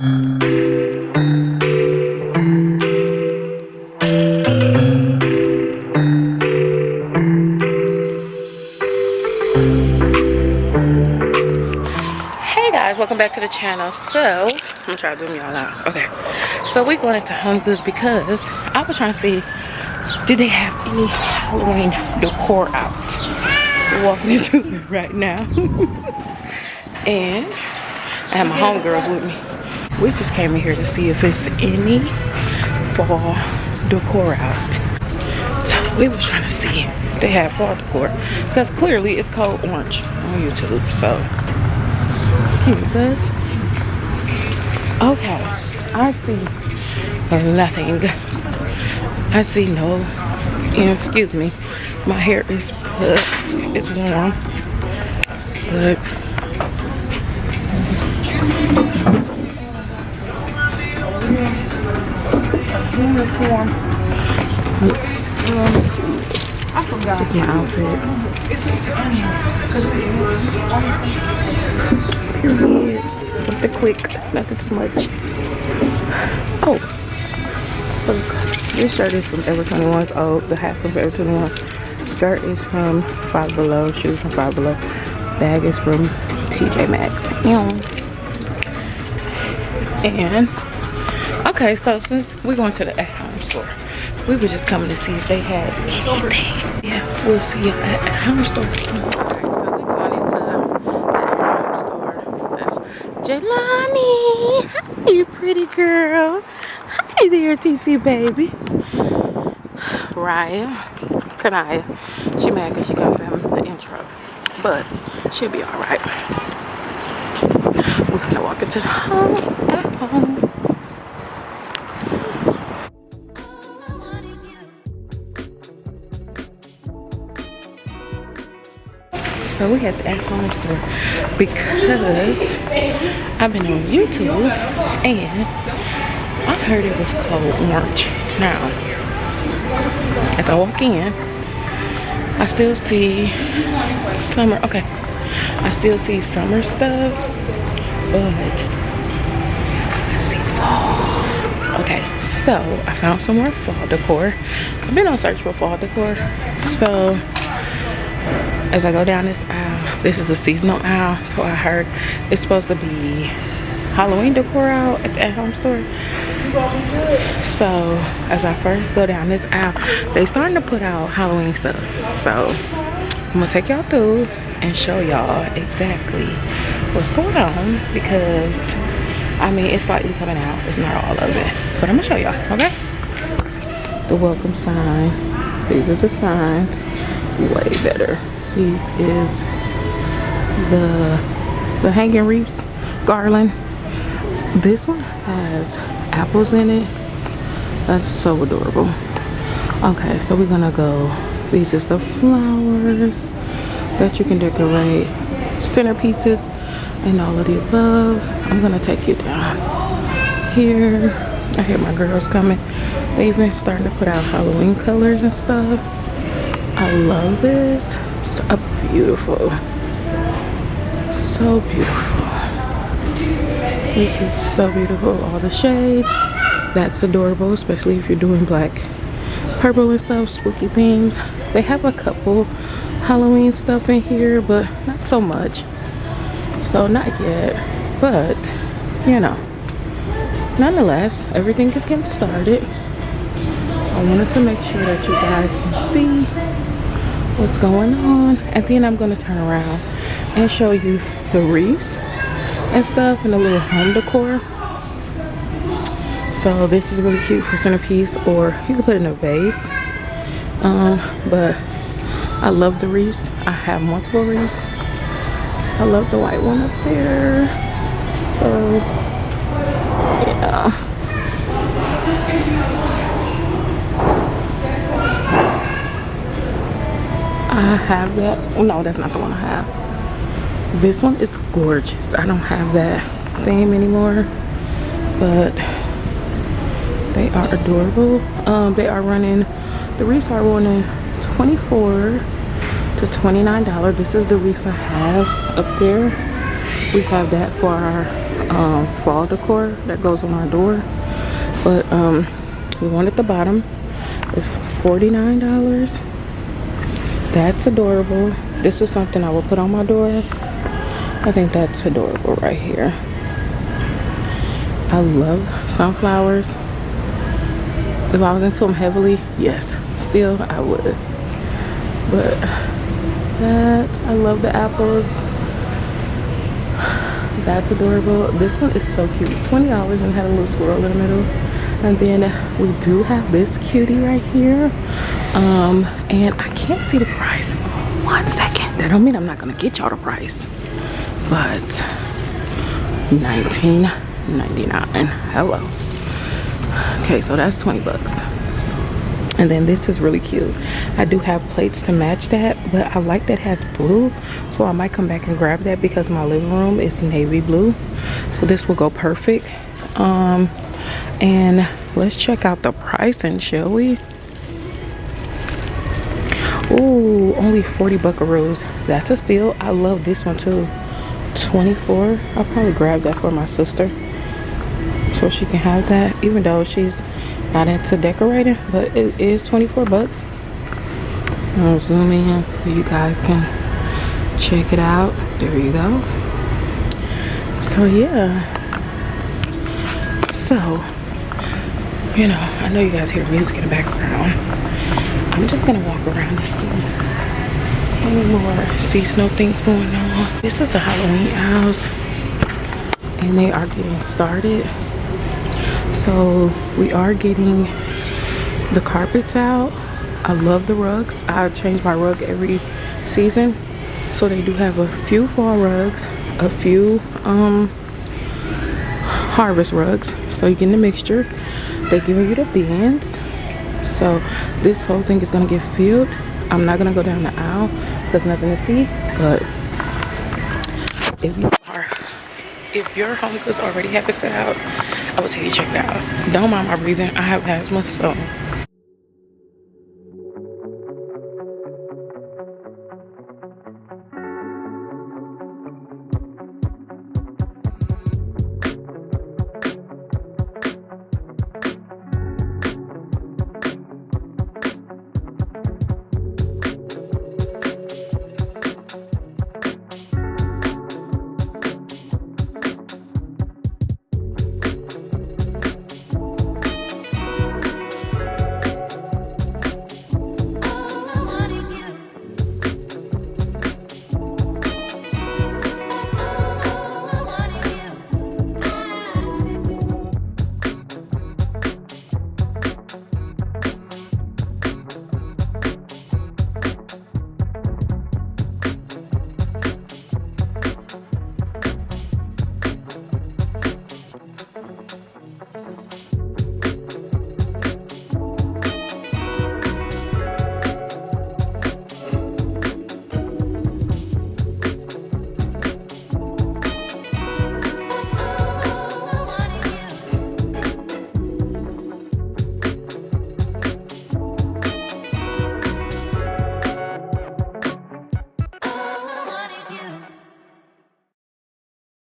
Welcome back to the channel. So I'm gonna try to zoom y'all out. Okay, so we're going into Homegoods because I was trying to see, did they have any Halloween decor out? We're walking into it right now. And I have my homegirls with me. We just came in here to see if it's any fall decor out. So we was trying to see if they have fall decor because clearly it's called orange on YouTube. So okay, I see nothing. I see no, excuse me, my hair is it's warm, but I forgot. This is my outfit. Period. Something quick, nothing too much. Oh, look, this shirt is from Ever 21's. Oh, the hat from Ever 21. Skirt is from Five Below. Shoes from Five Below. Bag is from TJ Maxx. And okay, so since we're going to the at-home store, we were just coming to see if they had anything. Yeah, we'll see you at at-home store. Jelani, hi, you pretty girl. Hi there, TT baby. Raya, Kanaya, she mad because she got film the intro, but she'll be all right. We're gonna walk into the home at home. So we at the at-home store because I've been on YouTube and I heard it was called orange. Now, as I walk in, I still see summer. Okay, I still see summer stuff, but I see fall. Okay, so I found some more fall decor. I've been on search for fall decor, so as I go down this aisle, this is a seasonal aisle, so I heard it's supposed to be Halloween decor out at the at-home store. So as I first go down this aisle, they starting to put out Halloween stuff. So I'm gonna take y'all through and show y'all exactly what's going on because I mean it's slightly coming out. It's not all of it, but I'm gonna show y'all. Okay. The welcome sign. These are the signs. Way better. These is the hanging wreaths, garland. This one has apples in it. That's so adorable. Okay, so we're gonna go. These is the flowers that you can decorate, centerpieces, and all of the above. I'm gonna take you down here. I hear my girls coming. They've been starting to put out Halloween colors and stuff. I love this. So beautiful. So beautiful. This is so beautiful. All the shades. That's adorable, especially if you're doing black, purple and stuff, spooky themes. They have a couple Halloween stuff in here, but not so much. So not yet. But, you know, nonetheless, everything is getting started. I wanted to make sure that you guys can see what's going on, and then I'm going to turn around and show you the wreaths and stuff and the little home decor. So this is really cute for centerpiece, or you can put it in a vase. But I love the wreaths. I have multiple wreaths. I love the white one up there. So yeah. I have that. Oh, no, that's not the one I have. This one is gorgeous. I don't have that theme anymore, but they are adorable. They are running, the wreaths are running $24 to $29. This is the wreath I have up there. We have that for our fall decor that goes on our door. But the one at the bottom is $49. That's adorable. This is something I will put on my door. I think that's adorable right here. I love sunflowers. If I was into them heavily, yes, still I would. But that, I love the apples. That's adorable. This one is so cute. It's $20 and had a little squirrel in the middle. And then we do have this cutie right here. And I can't see the price. 1 second. That don't mean I'm not gonna get y'all the price. But $19.99. Hello. Okay, so that's 20 bucks. And then this is really cute. I do have plates to match that, but I like that it has blue, so I might come back and grab that because my living room is navy blue, so this will go perfect. And let's check out the pricing, shall we? Ooh, only 40 buckaroos. That's a steal. I love this one too. 24. I'll probably grab that for my sister so she can have that, even though she's not into decorating, but it is 24 bucks. I'll zoom in so you guys can check it out. There you go. So yeah, so you know, I know you guys hear music in the background. I'm just gonna walk around to see any more seasonal things going on. This is the Halloween house and they are getting started. So we are getting the carpets out. I love the rugs. I change my rug every season. So they do have a few fall rugs, a few harvest rugs. So you're getting a mixture. They're giving you the bins. So this whole thing is gonna get filled. I'm not gonna go down the aisle because nothing to see. But if your Homegoods already have it set out, I would tell you check it out. Don't mind my breathing. I have asthma, so